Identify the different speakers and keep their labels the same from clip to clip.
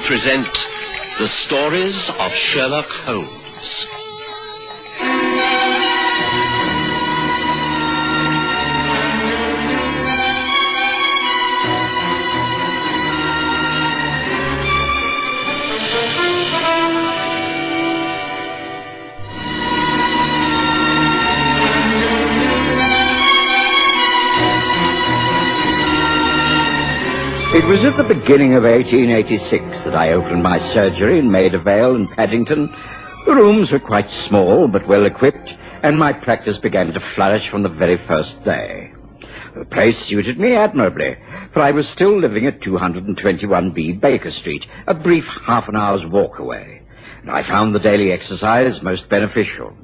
Speaker 1: present the stories of Sherlock Holmes.
Speaker 2: It was at the beginning of 1886 that I opened my surgery in Maida Vale in Paddington. The rooms were quite small but well equipped, and my practice began to flourish from the very first day. The place suited me admirably, for I was still living at 221B Baker Street, a brief half an hour's walk away, and I found the daily exercise most beneficial.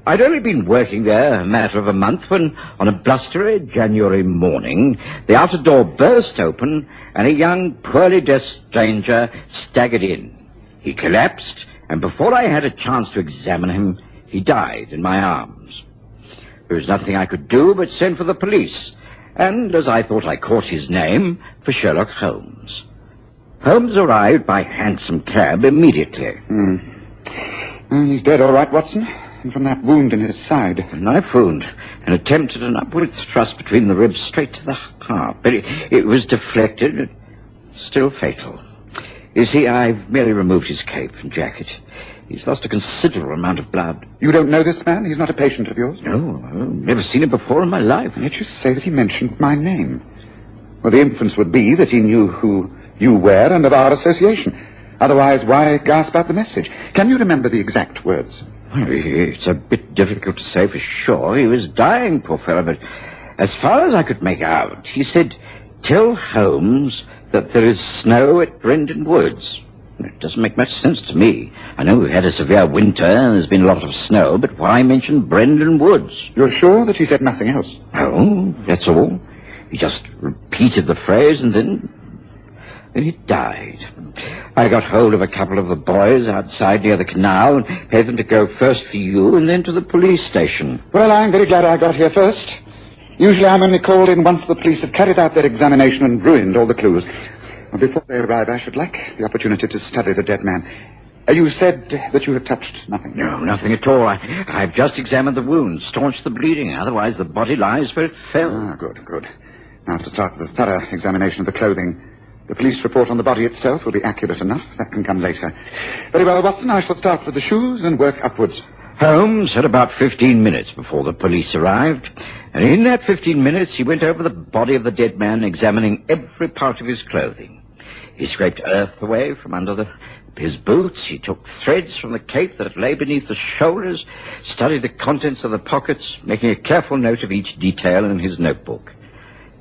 Speaker 2: I'd only been working there a matter of a month when, on a blustery January morning, the outer door burst open and a young, poorly dressed stranger staggered in. He collapsed, and before I had a chance to examine him, he died in my arms. There was nothing I could do but send for the police, and, as I thought I caught his name, for Sherlock Holmes. Holmes arrived by hansom cab immediately.
Speaker 3: He's dead all right, Watson. And from that wound in his side.
Speaker 2: A knife wound, an attempt at an upward thrust between the ribs straight to the heart. But it was deflected, still fatal. You see, I've merely removed his cape and jacket. He's lost a considerable amount of blood.
Speaker 3: You don't know this man? He's not a patient of yours?
Speaker 2: No, I've never seen him before in my life.
Speaker 3: And yet you say that he mentioned my name. Well, the inference would be that he knew who you were and of our association. Otherwise, why gasp out the message? Can you remember the exact words?
Speaker 2: Well, it's a bit difficult to say for sure. He was dying, poor fellow, but as far as I could make out, he said, "Tell Holmes that there is snow at Brendan Woods." It doesn't make much sense to me. I know we've had a severe winter and there's been a lot of snow, but why mention Brendan Woods?
Speaker 3: You're sure that he said nothing else?
Speaker 2: No, that's all. He just repeated the phrase and then he died. I got hold of a couple of the boys outside near the canal and paid them to go first for you and then to the police station.
Speaker 3: Well, I'm very glad I got here first. Usually I'm only called in once the police have carried out their examination and ruined all the clues. Well, before they arrive, I should like the opportunity to study the dead man. You said that you had touched nothing.
Speaker 2: No, nothing at all. I've just examined the wound, staunched the bleeding. Otherwise, the body lies where it fell.
Speaker 3: Ah, good. Now, to start with a thorough examination of the clothing. The police report on the body itself will be accurate enough. That can come later. Very well, Watson, I shall start with the shoes and work upwards.
Speaker 2: Holmes had about 15 minutes before the police arrived, and in that 15 minutes he went over the body of the dead man, examining every part of his clothing. He scraped earth away from under his boots. He took threads from the cape that lay beneath the shoulders, studied the contents of the pockets, making a careful note of each detail in his notebook.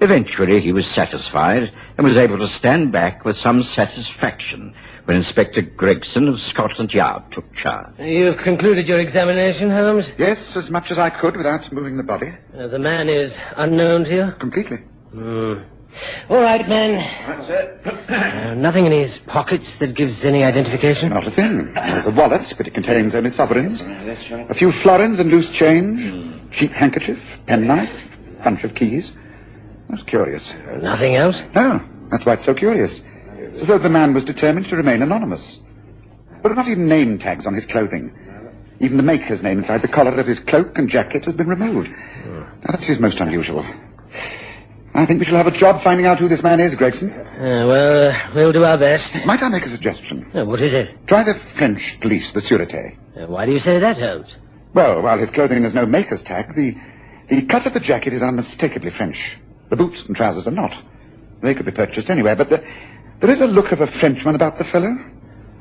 Speaker 2: Eventually, he was satisfied and was able to stand back with some satisfaction when Inspector Gregson of Scotland Yard took charge.
Speaker 4: You've concluded your examination, Holmes?
Speaker 3: Yes, as much as I could without moving the body.
Speaker 4: The man is unknown to you?
Speaker 3: Completely.
Speaker 4: All right, man.
Speaker 3: That's it.
Speaker 4: Nothing in his pockets that gives any identification?
Speaker 3: Not a thing. There's a wallet, but it contains only sovereigns.
Speaker 4: That's right.
Speaker 3: A few florins and loose change, cheap handkerchief, penknife, bunch of keys. That's curious.
Speaker 4: Nothing else?
Speaker 3: No, that's why it's so curious. It's as though the man was determined to remain anonymous. There are not even name tags on his clothing. Even the maker's name inside the collar of his cloak and jacket has been removed. Now, that is most unusual. I think we shall have a job finding out who this man is, Gregson.
Speaker 4: We'll do our best.
Speaker 3: Might I make a suggestion?
Speaker 4: What is it?
Speaker 3: Try the French police, the Sûreté.
Speaker 4: Why do you say that, Holmes?
Speaker 3: Well, while his clothing has no maker's tag, the cut of the jacket is unmistakably French. The boots and trousers are not. They could be purchased anywhere, but there is a look of a Frenchman about the fellow.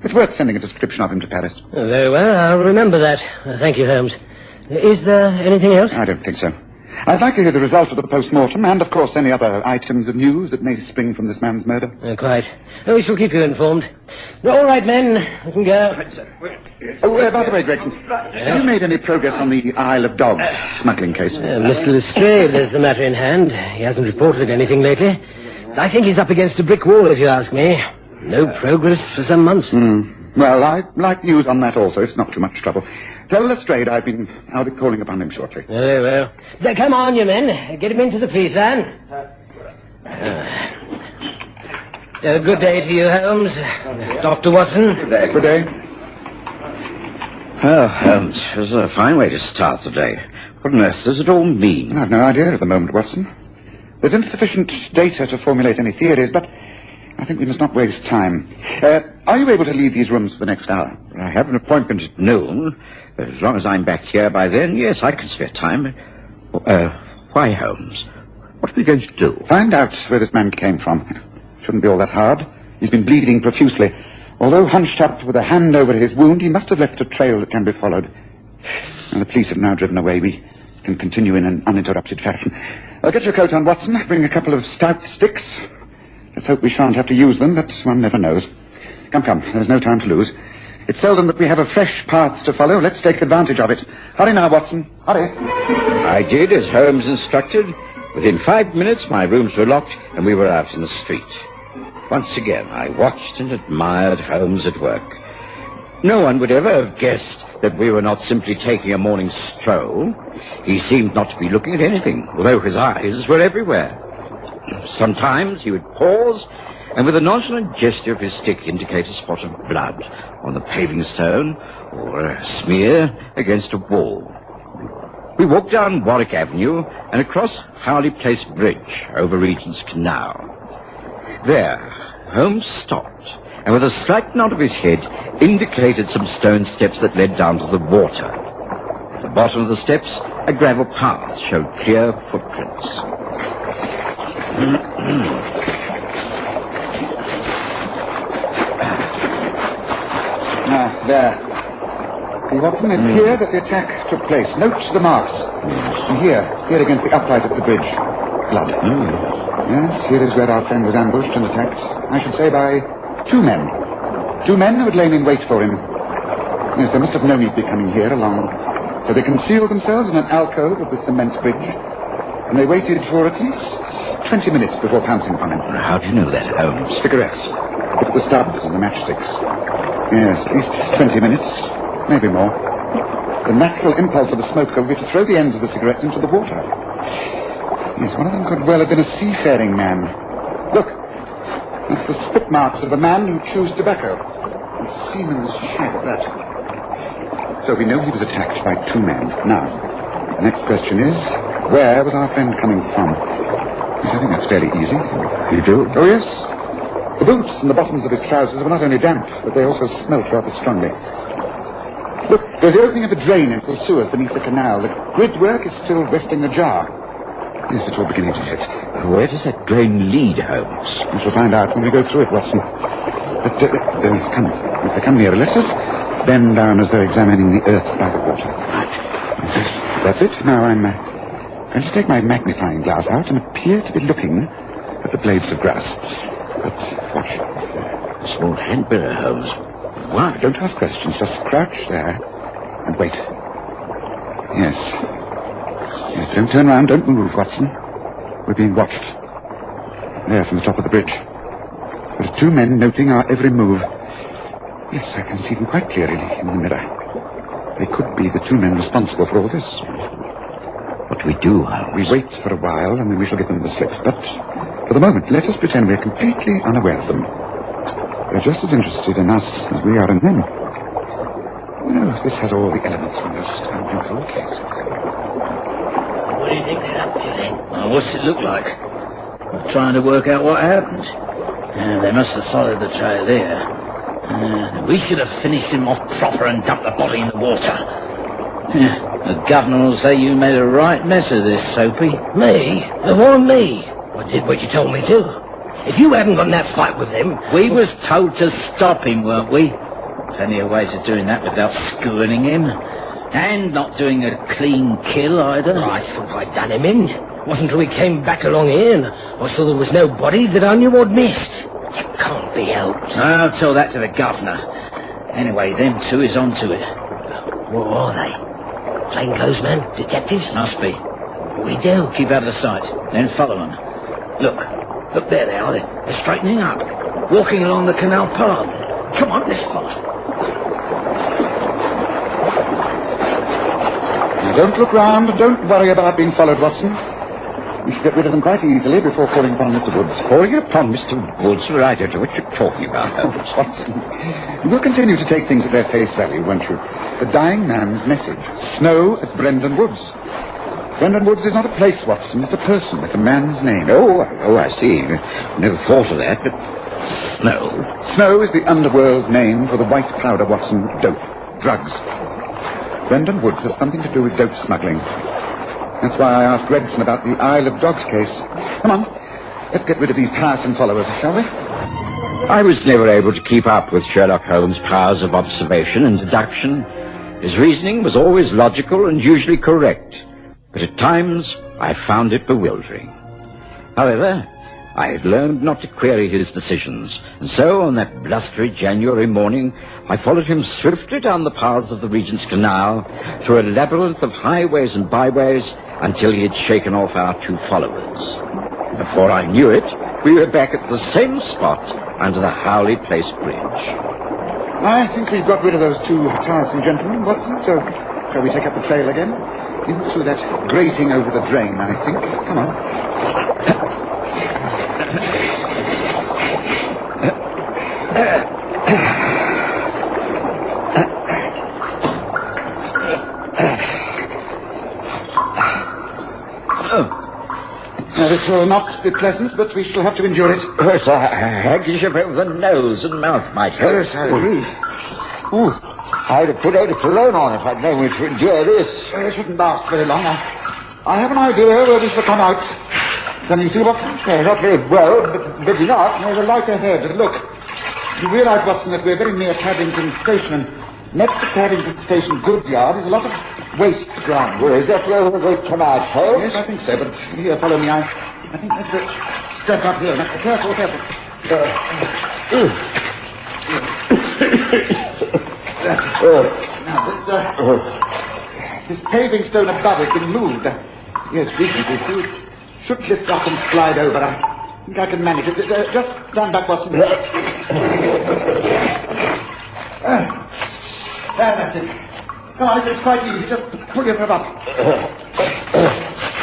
Speaker 3: It's worth sending a description of him to Paris.
Speaker 4: Very well, I'll remember that. Thank you, Holmes. Is there anything else?
Speaker 3: I don't think so. I'd like to hear the result of the post-mortem and, of course, any other items of news that may spring from this man's murder.
Speaker 4: Quite. We shall keep you informed. All right, men. We can go.
Speaker 3: By the way, Gregson, have you made any progress on the Isle of Dogs smuggling case?
Speaker 4: Mr. Lestrade is the matter in hand. He hasn't reported anything lately. I think he's up against a brick wall, if you ask me. No progress for some months.
Speaker 3: Well, I'd like news on that also. It's not too much trouble. Tell Lestrade I'll be calling upon him shortly.
Speaker 4: Very well. Come on, you men. Get him into the police van. Good day to you, Holmes. Dr. Watson.
Speaker 3: Good day. Good day.
Speaker 2: Oh, Holmes, this is a fine way to start the day. What on earth does it all mean?
Speaker 3: I've no idea at the moment, Watson. There's insufficient data to formulate any theories, but I think we must not waste time. Are you able to leave these rooms for the next hour?
Speaker 2: I have an appointment at noon. As long as I'm back here by then, yes, I can spare time. Why, Holmes? What are we going to do?
Speaker 3: Find out where this man came from. Shouldn't be all that hard. He's been bleeding profusely. Although hunched up with a hand over his wound, he must have left a trail that can be followed. And the police have now driven away. We can continue in an uninterrupted fashion. Get your coat on, Watson. Bring a couple of stout sticks. Let's hope we shan't have to use them, but one never knows. Come. There's no time to lose. It's seldom that we have a fresh path to follow. Let's take advantage of it. Hurry now, Watson. Hurry.
Speaker 2: I did as Holmes instructed. Within 5 minutes, my rooms were locked, and we were out in the street. Once again, I watched and admired Holmes at work. No one would ever have guessed that we were not simply taking a morning stroll. He seemed not to be looking at anything, although his eyes were everywhere. Sometimes he would pause, and with a nonchalant gesture of his stick indicate a spot of blood on the paving stone or a smear against a wall. We walked down Warwick Avenue and across Harley Place Bridge over Regent's Canal. There, Holmes stopped, and with a slight nod of his head, indicated some stone steps that led down to the water. At the bottom of the steps, a gravel path showed clear footprints.
Speaker 3: There. See, Watson, it's here that the attack took place. Note the marks. And here against the upright of the bridge. Blood. Yes, here is where our friend was ambushed and attacked. I should say by 2 men. 2 men who had lain in wait for him. Yes, they must have known he'd be coming here along. So they concealed themselves in an alcove of the cement bridge. And they waited for at least 20 minutes before pouncing upon him.
Speaker 2: How do you know that, Holmes?
Speaker 3: Cigarettes. Look at the stubs and the matchsticks. Yes, at least 20 minutes. Maybe more. The natural impulse of a smoker would be to throw the ends of the cigarettes into the water. Yes, one of them could well have been a seafaring man. Look, that's the spit marks of the man who chews tobacco. A seaman's shack, that. So we know he was attacked by 2 men. Now, the next question is, where was our friend coming from? Yes, I think that's fairly easy.
Speaker 2: You do?
Speaker 3: Oh, yes. The boots and the bottoms of his trousers were not only damp, but they also smelt rather strongly. Look, there's the opening of a drain into the sewers beneath the canal. The grid work is still resting ajar. Yes, it's all beginning to fit.
Speaker 2: Where does that drain lead, Holmes?
Speaker 3: We shall find out when we go through it, Watson. But, come nearer. Let us bend down as though examining the earth by the water. That's it. Now I'm going to take my magnifying glass out and appear to be looking at the blades of grass. But watch.
Speaker 2: A small hand mirror, Holmes. Why?
Speaker 3: Don't ask questions. Just crouch there and wait. Yes, don't turn around. Don't move, Watson. We're being watched. There, from the top of the bridge. There are 2 men noting our every move. Yes, I can see them quite clearly in the mirror. They could be the 2 men responsible for all this.
Speaker 2: What do we do, Holmes?
Speaker 3: We wait for a while, and then we shall give them the slip. But for the moment, let us pretend we're completely unaware of them. They're just as interested in us as we are in them. You know, this has all the elements of a most unusual case.
Speaker 4: What do you think they're up to, then?
Speaker 5: Well, what's it look like? We're trying to work out what happened. They must have followed the trail there. We should have finished him off proper and dumped the body in the water. The governor will say you made a right mess of this, Soapy.
Speaker 4: Me? It wasn't me. I did what you told me to. If you hadn't got in that fight with them...
Speaker 5: We was told to stop him, weren't we? Plenty of ways of doing that without schooling him. And not doing a clean kill, either.
Speaker 4: I thought I'd done him in. It wasn't until we came back along here and I saw there was no body that I knew I'd missed. It can't be helped.
Speaker 5: I'll tell that to the governor. Anyway, them 2 is on to it.
Speaker 4: What are they? Plainclothesmen? Detectives?
Speaker 5: Must be.
Speaker 4: We do.
Speaker 5: Keep out of the sight, then follow them. Look, there they are. They're straightening up, walking along the canal path. Come on, let's follow.
Speaker 3: Now, don't look round. Don't worry about being followed, Watson. We should get rid of them quite easily before calling upon Mr. Woods.
Speaker 2: Calling upon Mr. Woods? Well, I don't know what you're talking about, Holmes.
Speaker 3: Watson, we'll continue to take things at their face value, won't you? The dying man's message. Snow at Brendan Woods. Brendan Woods is not a place, Watson. It's a person with a man's name.
Speaker 2: Oh, I see. Never thought of that, but... Snow.
Speaker 3: Snow is the underworld's name for the white powder, Watson. Dope. Drugs. Brendan Woods has something to do with dope smuggling. That's why I asked Gregson about the Isle of Dogs case. Come on. Let's get rid of these tiresome followers, shall we?
Speaker 2: I was never able to keep up with Sherlock Holmes' powers of observation and deduction. His reasoning was always logical and usually correct, but at times I found it bewildering. However, I had learned not to query his decisions, and so on that blustery January morning, I followed him swiftly down the paths of the Regent's Canal, through a labyrinth of highways and byways, until he had shaken off our two followers. Before I knew it, we were back at the same spot under the Howley Place Bridge.
Speaker 3: I think we've got rid of those two tiresome gentlemen, Watson, so shall we take up the trail again? In through that grating over the drain, I think. Come on. Now, this will not be pleasant, but we shall have to endure it.
Speaker 2: Yes, a handkerchief over the nose and mouth, might help.
Speaker 3: Yes, I agree.
Speaker 2: Ooh, I'd have put eau de cologne on if I'd known we to endure this.
Speaker 3: It shouldn't last very long. I have an idea where we shall come out. Can you see, Watson?
Speaker 2: Not very well, but busy enough.
Speaker 3: There's a light ahead. Look. You realise, Watson, that we're very near Paddington Station, and next to Paddington Station goods yard is a lot of waste ground.
Speaker 2: Well, is that where they come out, Holmes?
Speaker 3: Yes, I think so, but here, follow me. I think that's a step up here. Now, careful. Now, this paving stone above has been moved. Yes, recently, so it should lift up and slide over. I think I can manage it. Just stand back, Watson. That's it. Come on, it's quite easy. Just pull yourself up.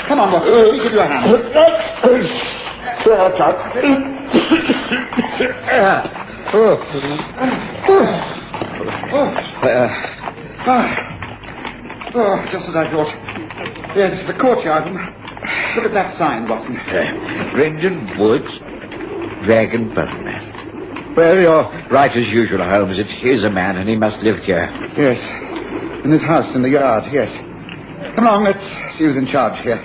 Speaker 3: Come on, Watson. Let me give you a hand. Just as I thought. Yes, the courtyard. Look at that sign, Watson.
Speaker 2: Brendan Woods, Dragon Boatman. Well, you're right as usual, Holmes. It is a man, and he must live here.
Speaker 3: Yes. In this house in the yard, yes. Come along, let's see who's in charge here.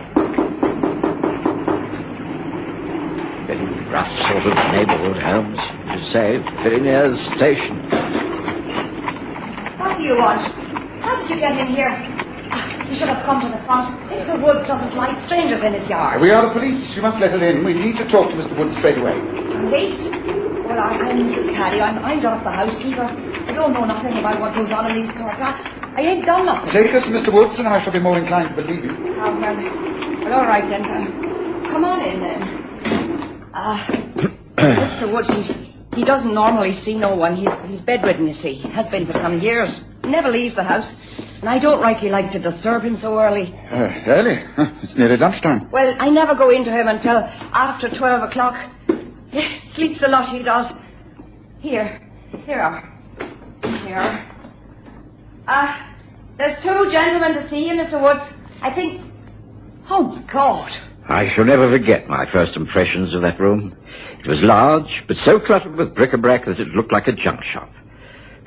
Speaker 2: Very rough sort of neighborhood, Holmes, you say. Very near the station.
Speaker 6: What do you want? How did you get in here? You should have come to the front. Mr. Woods doesn't like strangers in his yard.
Speaker 3: We are the police. You must let us in. We need to talk to Mr. Woods straight away.
Speaker 6: Police? Well, I'm Mrs. Paddy. I'm just the housekeeper. I don't know nothing about what goes on in these parts. I ain't done nothing.
Speaker 3: Take us to Mr. Woods, and I shall be more inclined to believe you.
Speaker 6: Oh, well, all right, then. Come on in, then. Mr. Woods, he doesn't normally see no one. He's bedridden, you see. Has been for some years. Never leaves the house. And I don't rightly like to disturb him so early.
Speaker 3: Early? It's nearly lunchtime.
Speaker 6: Well, I never go into him until after 12 o'clock. Sleeps a lot, he does. Here are. There's two gentlemen to see you, Mr. Woods. I think... Oh, my God.
Speaker 2: I shall never forget my first impressions of that room. It was large, but so cluttered with bric-a-brac that it looked like a junk shop.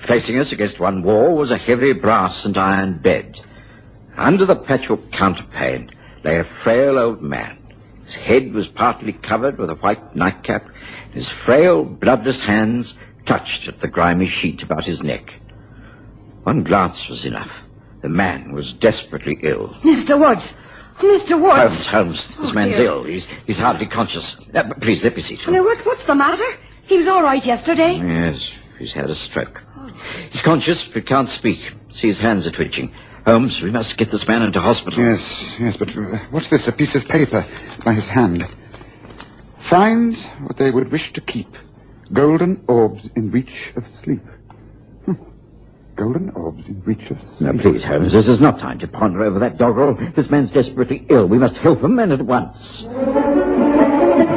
Speaker 2: Facing us against one wall was a heavy brass and iron bed. Under the patchwork counterpane lay a frail old man. His head was partly covered with a white nightcap, and his frail, bloodless hands clutched at the grimy sheet about his neck. One glance was enough. The man was desperately ill.
Speaker 6: Mr. Woods! Mr. Woods!
Speaker 2: Holmes, this man's ill. He's hardly conscious. Please, let me see to him.
Speaker 6: What's the matter? He was all right yesterday.
Speaker 2: Yes, he's had a stroke. He's conscious, but can't speak. See, his hands are twitching. Holmes, we must get this man into hospital.
Speaker 3: Yes, but what's this? A piece of paper by his hand. Finds what they would wish to keep. Golden orbs in reach of sleep. golden orbs in breeches.
Speaker 2: Now, please, Holmes, this is not time to ponder over that doggerel. This man's desperately ill. We must help him, and at once.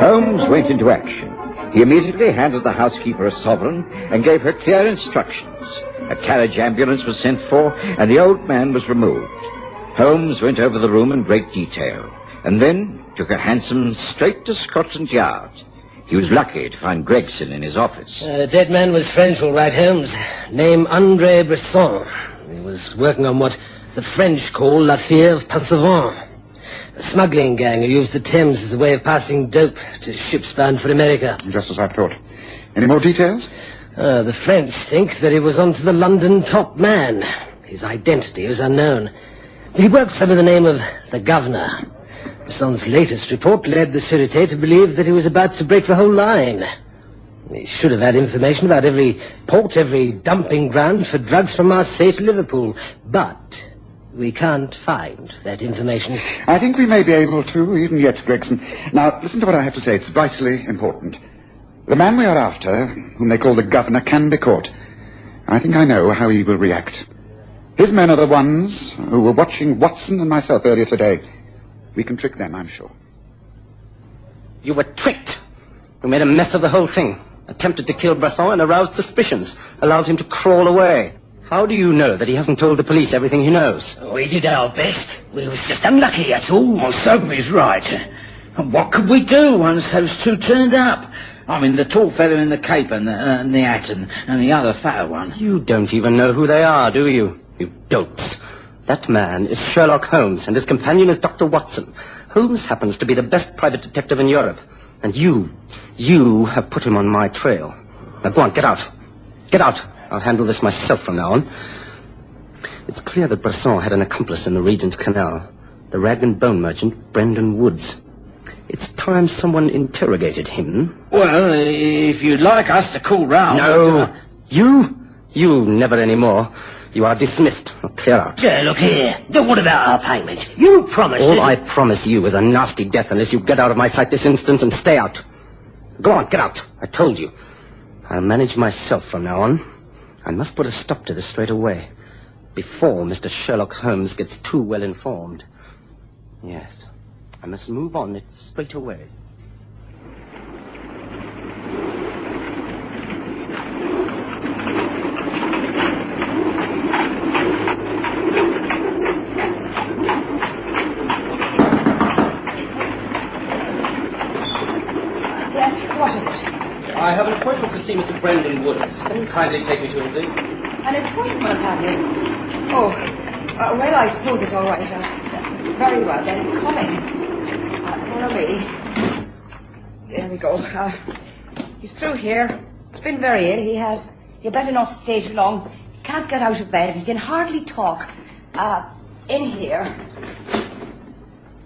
Speaker 2: Holmes went into action. He immediately handed the housekeeper a sovereign and gave her clear instructions. A carriage ambulance was sent for, and the old man was removed. Holmes went over the room in great detail, and then took a hansom straight to Scotland Yard. He was lucky to find Gregson in his office.
Speaker 4: The dead man was French, all right, Holmes. Name André Bresson. He was working on what the French call La Fièvre Passavant, a smuggling gang who used the Thames as a way of passing dope to ships bound for America.
Speaker 3: Just as I thought. Any more details?
Speaker 4: The French think that he was onto the London top man. His identity is unknown. He works under the name of the Governor. Bresson's latest report led the Sûreté to believe that he was about to break the whole line. He should have had information about every port, every dumping ground for drugs from Marseille to Liverpool. But we can't find that information.
Speaker 3: I think we may be able to, even yet, Gregson. Now, listen to what I have to say. It's vitally important. The man we are after, whom they call the Governor, can be caught. I think I know how he will react. His men are the ones who were watching Watson and myself earlier today. We can trick them, I'm sure.
Speaker 7: You were tricked. You made a mess of the whole thing. Attempted to kill Bresson and aroused suspicions. Allowed him to crawl away. How do you know that he hasn't told the police everything he knows?
Speaker 5: We did our best. We was just unlucky, that's all. Well, Soapy's right. And what could we do once those two turned up? I mean, the tall fellow in the cape and the hat and the other fatter one.
Speaker 7: You don't even know who they are, do you? You don'ts. That man is Sherlock Holmes, and his companion is Dr. Watson. Holmes happens to be the best private detective in Europe. And you have put him on my trail. Now go on, get out. Get out. I'll handle this myself from now on. It's clear that Bresson had an accomplice in the Regent Canal. The rag and bone merchant, Brendan Woods. It's time someone interrogated him.
Speaker 5: Well, if you'd like us to call round...
Speaker 7: No. You never any more. You are dismissed. Now clear out.
Speaker 5: Yeah, look here. What about our payment? You promised...
Speaker 7: All I promise you is a nasty death unless you get out of my sight this instant and stay out. Go on, get out. I told you. I'll manage myself from now on. I must put a stop to this straight away, before Mr. Sherlock Holmes gets too well informed. Yes, I must move on it straight away. I have an appointment to see Mr. Brendan Woods. Can you kindly take me to him, please?
Speaker 6: An appointment, have you? Oh, well, I suppose it's all right. Very well, then. Coming. Follow me. There we go. He's through here. He's been very ill, he has. You better not stay too long. He can't get out of bed. He can hardly talk. In here.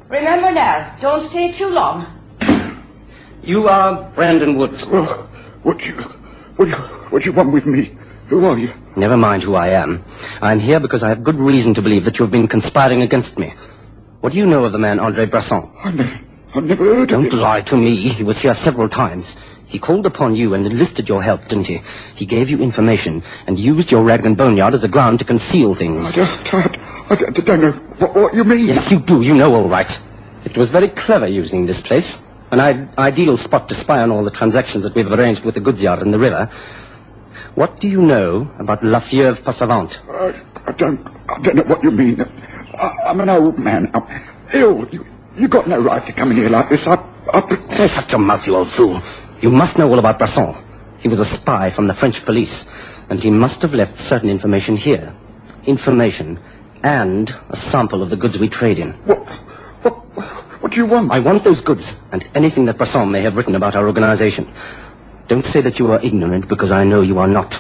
Speaker 6: Remember now, don't stay too long.
Speaker 7: You are Brendan Woods.
Speaker 3: Oh, what do you want with me? Who are you?
Speaker 7: Never mind who I am. I'm here because I have good reason to believe that you have been conspiring against me. What do you know of the man André Bresson?
Speaker 3: I've never heard of him.
Speaker 7: Don't lie to me. He was here several times. He called upon you and enlisted your help, didn't he? He gave you information and used your rag and boneyard as a ground to conceal things.
Speaker 3: I don't know what you mean.
Speaker 7: Yes, you do. You know all right. It was very clever using this place. An ideal spot to spy on all the transactions that we've arranged with the goods yard in the river. What do you know about La Fièvre Passavant?
Speaker 3: I don't know what you mean. I'm an old man. I'm ill. You got no right to come in here like this.
Speaker 7: Shut your mouth, you old fool. You must know all about Bresson. He was a spy from the French police, and he must have left certain information here. Information and a sample of the goods we trade in.
Speaker 3: What do you want?
Speaker 7: I want those goods and anything that Bresson may have written about our organization. Don't say that you are ignorant, because I know you are not.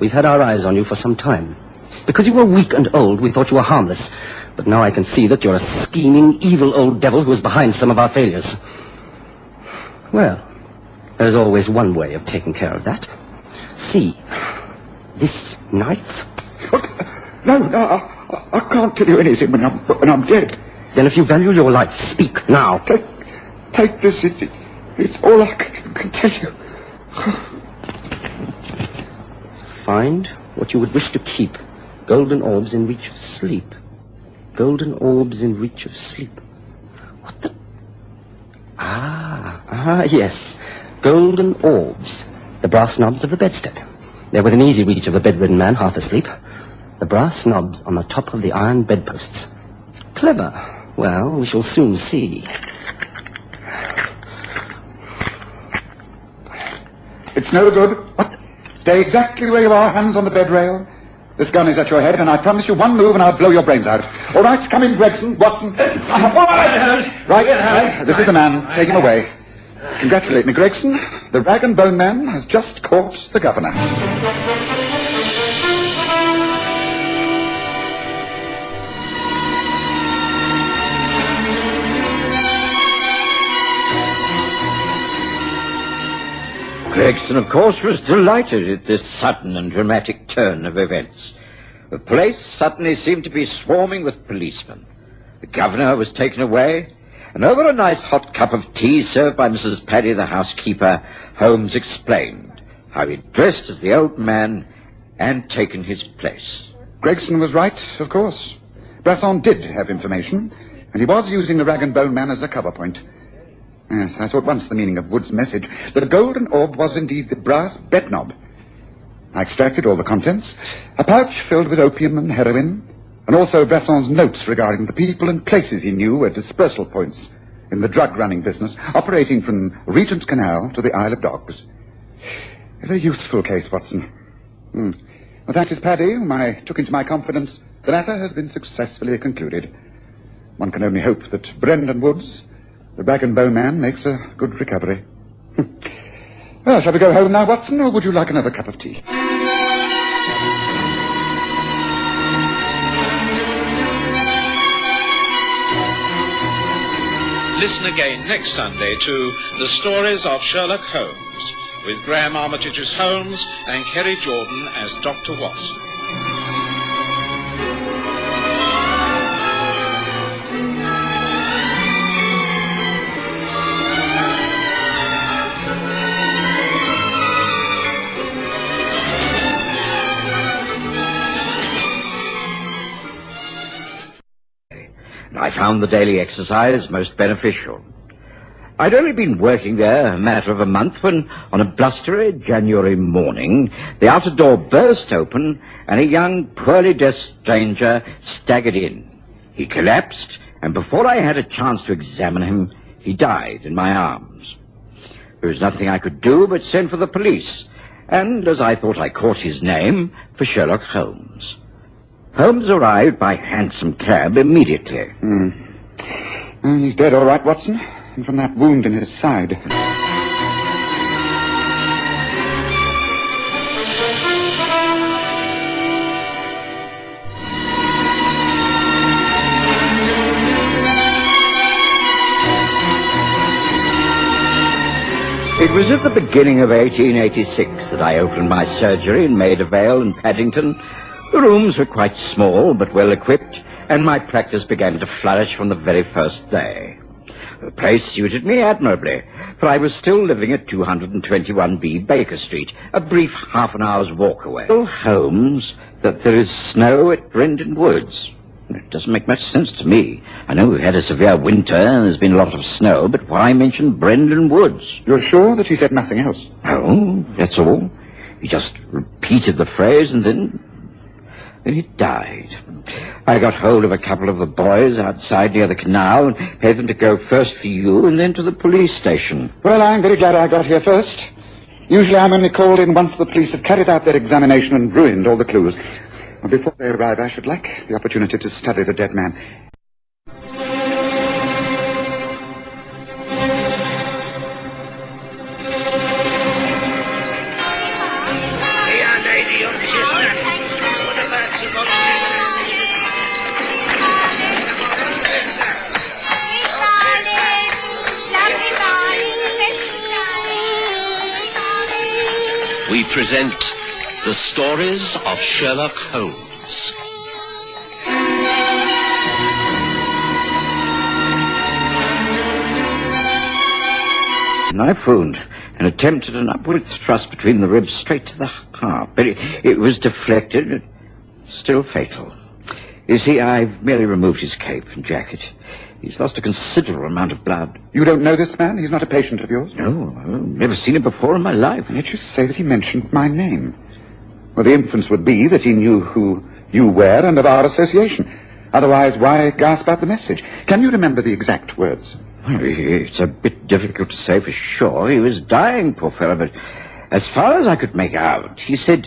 Speaker 7: We've had our eyes on you for some time. Because you were weak and old, we thought you were harmless. But now I can see that you're a scheming, evil old devil who is behind some of our failures. Well, there's always one way of taking care of that. See, this knife?
Speaker 3: No, I can't tell you anything when I'm dead.
Speaker 7: Then if you value your life, speak now.
Speaker 3: Take this. It's all I can tell you.
Speaker 7: Find what you would wish to keep Golden orbs in reach of sleep. Golden orbs in reach of sleep. What the... yes. Golden orbs. The brass knobs of the bedstead. They're within easy reach of the bedridden man, half asleep. The brass knobs on the top of the iron bedposts. Clever. Well, we shall soon see.
Speaker 3: It's no good. What? Stay exactly where you are, hands on the bed rail. This gun is at your head, and I promise you one move and I'll blow your brains out. All right, come in, Gregson, Watson. Right, this is the man. Take him away. Congratulate me, Gregson. The rag and bone man has just caught the governor.
Speaker 2: Gregson, of course, was delighted at this sudden and dramatic turn of events. The place suddenly seemed to be swarming with policemen. The governor was taken away, and over a nice hot cup of tea served by Mrs. Paddy, the housekeeper, Holmes explained how he'd dressed as the old man and taken his place.
Speaker 3: Gregson was right, of course. Brasson did have information, and he was using the rag and bone man as a cover point. Yes, I saw at once the meaning of Wood's message. The golden orb was indeed the brass bed knob. I extracted all the contents, a pouch filled with opium and heroin, and also Brasson's notes regarding the people and places he knew were dispersal points in the drug-running business, operating from Regent Canal to the Isle of Dogs. A very useful case, Watson. Well, thanks, Miss Paddy, whom I took into my confidence, the matter has been successfully concluded. One can only hope that Brendan Woods, the rag and bone man, makes a good recovery. Well, shall we go home now, Watson, or would you like another cup of tea?
Speaker 1: Listen again next Sunday to The Stories of Sherlock Holmes, with Graham Armitage as Holmes and Kerry Jordan as Dr. Watson.
Speaker 2: I found the daily exercise most beneficial. I'd only been working there a matter of a month when, on a blustery January morning, the outer door burst open and a young, poorly dressed stranger staggered in. He collapsed, and before I had a chance to examine him, he died in my arms. There was nothing I could do but send for the police, and, as I thought I caught his name, for Sherlock Holmes. Holmes arrived by hansom cab immediately.
Speaker 3: He's dead, all right, Watson. And from that wound in his side.
Speaker 2: It was at the beginning of 1886 that I opened my surgery in Maida Vale in Paddington. The rooms were quite small, but well equipped, and my practice began to flourish from the very first day. The place suited me admirably, for I was still living at 221B Baker Street, a brief half-an-hour's walk away. Tell Holmes that there is snow at Brendan Woods. It doesn't make much sense to me. I know we've had a severe winter and there's been a lot of snow, but why mention Brendan Woods?
Speaker 3: You're sure that he said nothing else?
Speaker 2: No, that's all. He just repeated the phrase and then he died. I got hold of a couple of the boys outside near the canal and paid them to go first for you and then to the police station.
Speaker 3: Well, I'm very glad I got here first. Usually I'm only called in once the police have carried out their examination and ruined all the clues. Well, before they arrive, I should like the opportunity to study the dead man.
Speaker 1: We present The Stories of Sherlock Holmes.
Speaker 2: And I phoned and attempted an upward thrust between the ribs straight to the heart, but it was deflected. still fatal. You see, I've merely removed his cape and jacket. He's lost a considerable amount of blood.
Speaker 3: You don't know this man? He's not a patient of yours?
Speaker 2: No, I've never seen him before in my life.
Speaker 3: And yet you say that he mentioned my name. Well, the inference would be that he knew who you were and of our association. Otherwise, why gasp out the message? Can you remember the exact words?
Speaker 2: Well, it's a bit difficult to say for sure. He was dying, poor fellow, but as far as I could make out, he said,